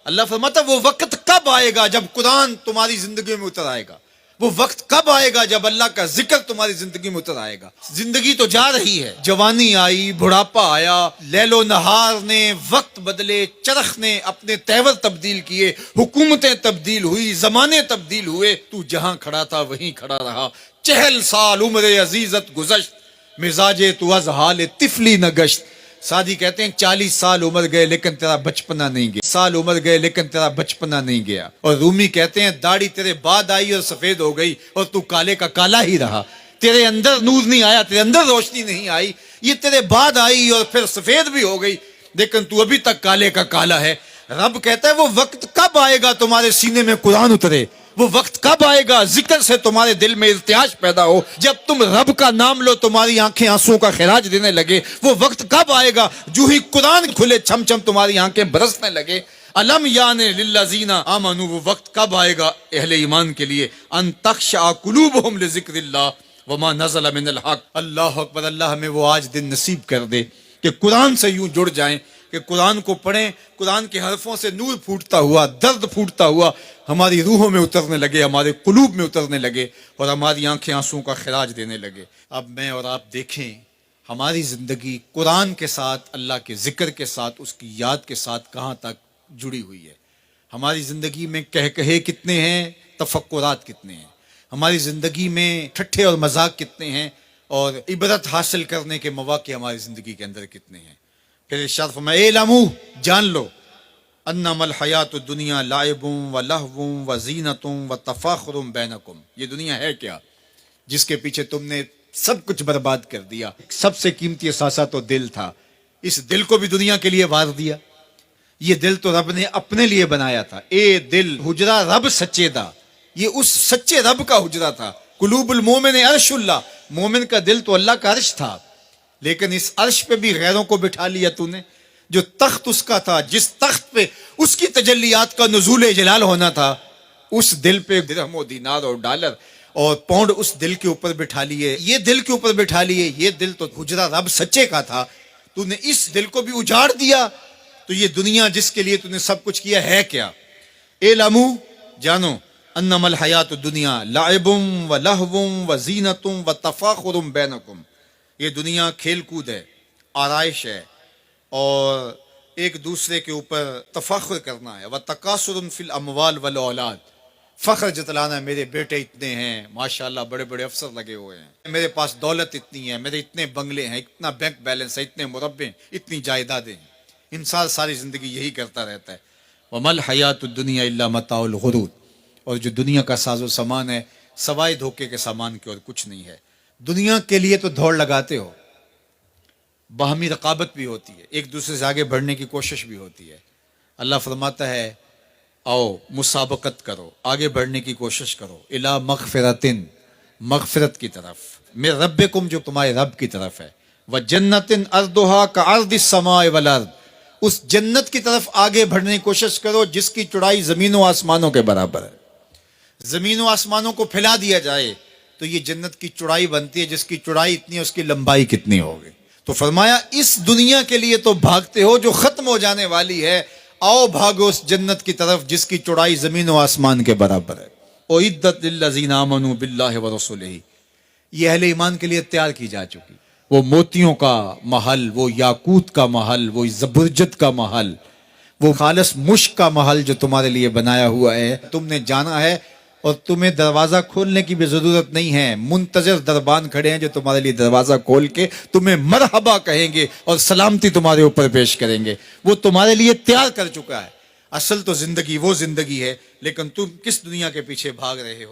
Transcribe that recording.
اللہ فرماتا وہ وقت کب آئے گا جب قرآن تمہاری زندگی میں اتر آئے گا، وہ وقت کب آئے گا جب اللہ کا ذکر تمہاری زندگی میں اتر آئے گا۔ زندگی تو جا رہی ہے، جوانی آئی، بڑھاپا آیا، لیل و نہار نے وقت بدلے، چرخ نے اپنے تیور تبدیل کیے، حکومتیں تبدیل ہوئی، زمانے تبدیل ہوئے، تو جہاں کھڑا تھا وہیں کھڑا رہا۔ 40 سال عمر عزیزت گزشت، مزاج تو از حال طفلی نہ گشت۔ سادی کہتے ہیں 40 سال عمر گئے لیکن تیرا بچپنا نہیں گیا، سال عمر گئے لیکن تیرا بچپنا نہیں گیا۔ اور رومی کہتے ہیں داڑھی تیرے بعد آئی اور سفید ہو گئی اور تو کالے کا کالا ہی رہا۔ تیرے اندر نور نہیں آیا، تیرے اندر روشنی نہیں آئی، یہ تیرے بعد آئی اور پھر سفید بھی ہو گئی، لیکن تو ابھی تک کالے کا کالا ہے۔ رب کہتا ہے وہ وقت کب آئے گا تمہارے سینے میں قرآن اترے، وہ وقت کب آئے گا ذکر سے تمہارے دل میں ارتعاش پیدا ہو، جب تم رب کا نام لو تمہاری آنکھیں آنسوں کا خراج دینے لگے۔ وہ وقت کب آئے گا جو ہی قرآن کھلے چھم چھم تمہاری آنکھیں برسنے لگے۔ علم یعنی للذین آمنوا، وہ وقت کب آئے گا اہل ایمان کے لیے، ان تخشع قلوبہم لذکر اللہ وما نزل من الحق۔ اللہ اکبر، اللہ ہمیں وہ آج دن نصیب کر دے کہ قرآن سے یوں جڑ جائیں کہ قرآن کو پڑھیں، قرآن کے حرفوں سے نور پھوٹتا ہوا، درد پھوٹتا ہوا ہماری روحوں میں اترنے لگے، ہمارے قلوب میں اترنے لگے اور ہماری آنکھیں آنسوں کا خراج دینے لگے۔ اب میں اور آپ دیکھیں ہماری زندگی قرآن کے ساتھ، اللہ کے ذکر کے ساتھ، اس کی یاد کے ساتھ کہاں تک جڑی ہوئی ہے۔ ہماری زندگی میں کہے کتنے ہیں، تفکرات کتنے ہیں، ہماری زندگی میں ٹھٹھے اور مذاق کتنے ہیں، اور عبرت حاصل کرنے کے مواقع ہماری زندگی کے اندر کتنے ہیں۔ پھر ارشاد فرمایا اعلموا، جان لو، انما الحیات الدنیا لعب و لہو و زینت و تفاخر بینکم، یہ دنیا ہے کیا جس کے پیچھے تم نے سب کچھ برباد کر دیا۔ سب سے قیمتی اثاثہ تو دل تھا، اس دل کو بھی دنیا کے لیے وار دیا۔ یہ دل تو رب نے اپنے لیے بنایا تھا، اے دل حجرہ رب سچے دا، یہ اس سچے رب کا حجرہ تھا۔ قلوب المومن عرش اللہ، مومن کا دل تو اللہ کا عرش تھا، لیکن اس عرش پہ بھی غیروں کو بٹھا لیا تو نے۔ جو تخت اس کا تھا، جس تخت پہ اس کی تجلیات کا نزول جلال ہونا تھا، اس دل پہ درہم و دینار اور ڈالر اور پاؤنڈ اس دل کے اوپر بٹھا لیے، یہ دل کے اوپر بٹھا لیے۔ یہ دل تو حجرہ رب سچے کا تھا، تو نے اس دل کو بھی اجاڑ دیا۔ تو یہ دنیا جس کے لیے تو نے سب کچھ کیا ہے کیا؟ اعلموا، جانو، انما الحیات الدنیا لعب و لہو و زینت و تفاخر بینکم، یہ دنیا کھیل کود ہے، آرائش ہے، اور ایک دوسرے کے اوپر تفاخر کرنا ہے۔ وَتَكَاثُرٌ فِي الْأَمْوَالِ وَالْأَوْلَادِ، فخر جتلانا ہے، میرے بیٹے اتنے ہیں، ماشاءاللہ بڑے بڑے افسر لگے ہوئے ہیں، میرے پاس دولت اتنی ہے، میرے اتنے بنگلے ہیں، اتنا بینک بیلنس ہے، اتنے مربع، اتنی جائیدادیں ہیں۔ انسان ساری زندگی یہی کرتا رہتا ہے۔ وَمَا الْحَيَاةُ الدُّنْيَا إِلَّا مَتَاعُ الْغُرُورِ، اور جو دنیا کا ساز و سامان ہے سوائے دھوکے کے سامان کے اور کچھ نہیں ہے۔ دنیا کے لیے تو دوڑ لگاتے ہو، باہمی رقابت بھی ہوتی ہے، ایک دوسرے سے آگے بڑھنے کی کوشش بھی ہوتی ہے۔ اللہ فرماتا ہے آؤ مسابقت کرو، آگے بڑھنے کی کوشش کرو، الی مغفرتن، مغفرت کی طرف، من ربکم، جو تمہارے رب کی طرف ہے، وجنتن ارضھا کارض السماء والارض، اس جنت کی طرف آگے بڑھنے کی کوشش کرو جس کی چوڑائی زمین و آسمانوں کے برابر ہے۔ زمین و آسمانوں کو پھیلا دیا جائے تو یہ جنت کی چوڑائی بنتی ہے، جس کی چوڑائی اتنی ہے اس کی لمبائی کتنی ہوگی۔ تو فرمایا اس دنیا کے لیے تو بھاگتے ہو جو ختم ہو جانے والی ہے، آؤ بھاگو اس جنت کی طرف جس کی چوڑائی زمین و آسمان کے برابر ہے۔ اعدت للذین آمنوا باللہ ورسولہ، یہ اہل ایمان کے لیے تیار کی جا چکی، وہ موتیوں کا محل، وہ یاقوت کا محل، وہ زبرجد کا محل، وہ خالص مشک کا محل جو تمہارے لیے بنایا ہوا ہے، تم نے جانا ہے، اور تمہیں دروازہ کھولنے کی بھی ضرورت نہیں ہے، منتظر دربان کھڑے ہیں جو تمہارے لیے دروازہ کھول کے تمہیں مرحبا کہیں گے اور سلامتی تمہارے اوپر پیش کریں گے۔ وہ تمہارے لیے تیار کر چکا ہے۔ اصل تو زندگی وہ زندگی ہے، لیکن تم کس دنیا کے پیچھے بھاگ رہے ہو؟